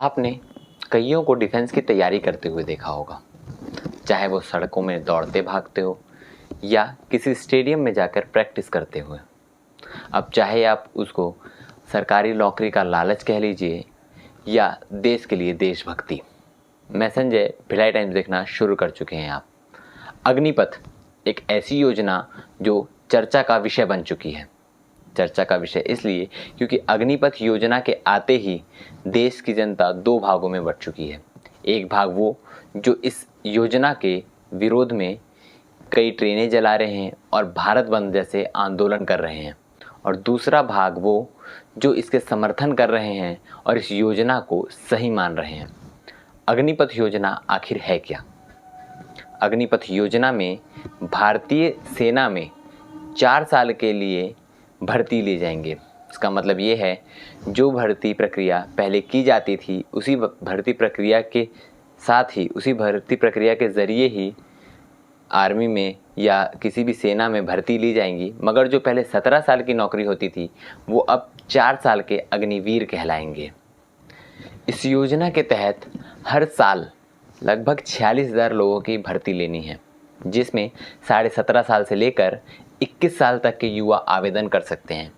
आपने कइयों को डिफेंस की तैयारी करते हुए देखा होगा, चाहे वो सड़कों में दौड़ते भागते हो या किसी स्टेडियम में जाकर प्रैक्टिस करते हुए। अब चाहे आप उसको सरकारी नौकरी का लालच कह लीजिए या देश के लिए देशभक्ति। मैं संजय, भिलाई टाइम्स देखना शुरू कर चुके हैं आप। अग्निपथ एक ऐसी योजना जो चर्चा का विषय बन चुकी है। चर्चा का विषय इसलिए क्योंकि अग्निपथ योजना के आते ही देश की जनता दो भागों में बंट चुकी है। एक भाग वो जो इस योजना के विरोध में कई ट्रेनें जला रहे हैं और भारत बंद जैसे आंदोलन कर रहे हैं, और दूसरा भाग वो जो इसके समर्थन कर रहे हैं और इस योजना को सही मान रहे हैं। अग्निपथ योजना आखिर है क्या? अग्निपथ योजना में भारतीय सेना में 4 साल के लिए भर्ती ली जाएंगे। इसका मतलब ये है, जो भर्ती प्रक्रिया पहले की जाती थी उसी भर्ती प्रक्रिया के साथ ही, उसी भर्ती प्रक्रिया के ज़रिए ही आर्मी में या किसी भी सेना में भर्ती ली जाएंगी, मगर जो पहले 17 साल की नौकरी होती थी वो अब 4 साल के अग्निवीर कहलाएंगे। इस योजना के तहत हर साल लगभग 46,000 लोगों की भर्ती लेनी है, जिसमें 17.5 साल से लेकर 21 साल तक के युवा आवेदन कर सकते हैं।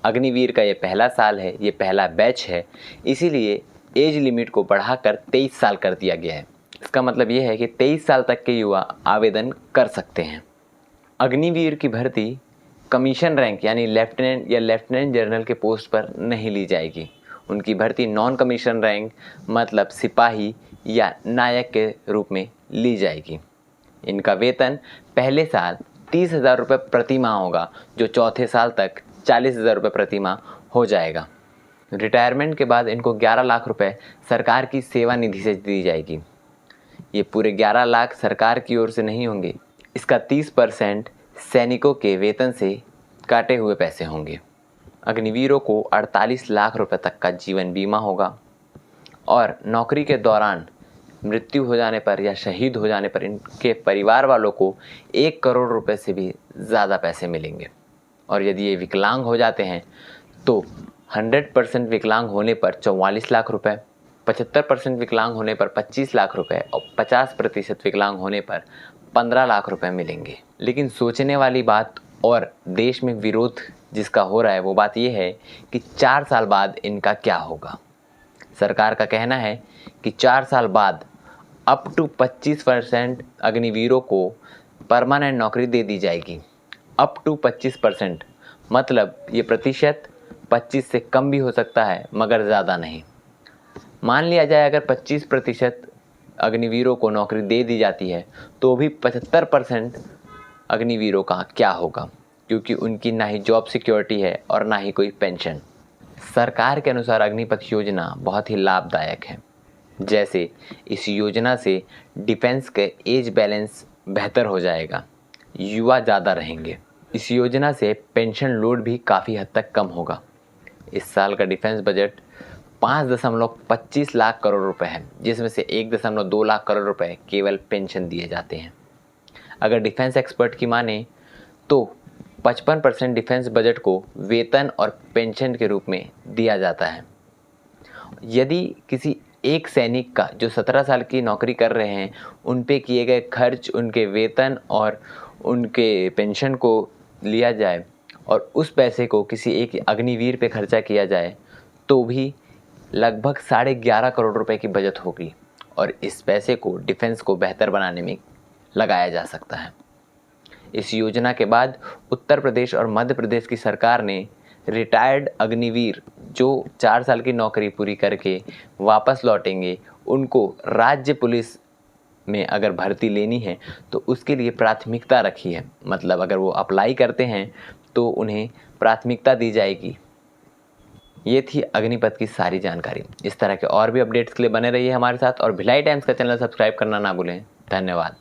अग्निवीर का ये पहला साल है, ये पहला बैच है, इसीलिए एज लिमिट को बढ़ाकर 23 साल कर दिया गया है। इसका मतलब ये है कि 23 साल तक के युवा आवेदन कर सकते हैं। अग्निवीर की भर्ती कमीशन रैंक यानी लेफ्टिनेंट या लेफ्टिनेंट जनरल के पोस्ट पर नहीं ली जाएगी। उनकी भर्ती नॉन कमीशन रैंक मतलब सिपाही या नायक के रूप में ली जाएगी। इनका वेतन पहले साल 30,000 रुपये प्रति माह होगा, जो चौथे साल तक 40,000 रुपये प्रति माह हो जाएगा। रिटायरमेंट के बाद इनको 11 लाख रुपए सरकार की सेवा निधि से दी जाएगी। ये पूरे 11 लाख सरकार की ओर से नहीं होंगे, इसका 30% सैनिकों के वेतन से काटे हुए पैसे होंगे। अग्निवीरों को 48 लाख रुपए तक का जीवन बीमा होगा और नौकरी के दौरान मृत्यु हो जाने पर या शहीद हो जाने पर इनके परिवार वालों को 1 करोड़ रुपए से भी ज़्यादा पैसे मिलेंगे। और यदि ये विकलांग हो जाते हैं तो 100% विकलांग होने पर 44 लाख रुपए, 75% विकलांग होने पर 25 लाख रुपए और 50% विकलांग होने पर 15 लाख रुपए मिलेंगे। लेकिन सोचने वाली बात और देश में विरोध जिसका हो रहा है वो बात ये है कि 4 साल बाद इनका क्या होगा। सरकार का कहना है कि 4 साल बाद अप टू 25% अग्निवीरों को परमानेंट नौकरी दे दी जाएगी। अप टू 25% मतलब ये प्रतिशत 25 से कम भी हो सकता है, मगर ज़्यादा नहीं। मान लिया जाए अगर 25% अग्निवीरों को नौकरी दे दी जाती है तो भी 75% अग्निवीरों का क्या होगा, क्योंकि उनकी ना ही जॉब सिक्योरिटी है और ना ही कोई पेंशन। सरकार के अनुसार अग्निपथ योजना बहुत ही लाभदायक है। जैसे इस योजना से डिफेंस के एज बैलेंस बेहतर हो जाएगा, युवा ज़्यादा रहेंगे। इस योजना से पेंशन लोड भी काफ़ी हद तक कम होगा। इस साल का डिफेंस बजट 5.25 लाख करोड़ रुपए है, जिसमें से 1.2 लाख करोड़ रुपए केवल पेंशन दिए जाते हैं। अगर डिफेंस एक्सपर्ट की माने तो 55% डिफेंस बजट को वेतन और पेंशन के रूप में दिया जाता है। यदि किसी एक सैनिक का जो 17 साल की नौकरी कर रहे हैं उन पे किए गए खर्च, उनके वेतन और उनके पेंशन को लिया जाए और उस पैसे को किसी एक अग्निवीर पे खर्चा किया जाए तो भी लगभग 11.5 करोड़ रुपए की बचत होगी और इस पैसे को डिफेंस को बेहतर बनाने में लगाया जा सकता है। इस योजना के बाद उत्तर प्रदेश और मध्य प्रदेश की सरकार ने रिटायर्ड अग्निवीर जो 4 साल की नौकरी पूरी करके वापस लौटेंगे, उनको राज्य पुलिस में अगर भर्ती लेनी है तो उसके लिए प्राथमिकता रखी है। मतलब अगर वो अप्लाई करते हैं तो उन्हें प्राथमिकता दी जाएगी। ये थी अग्निपथ की सारी जानकारी। इस तरह के और भी अपडेट्स के लिए बने रहिए हमारे साथ और भिलाई टाइम्स का चैनल सब्सक्राइब करना ना भूलें। धन्यवाद।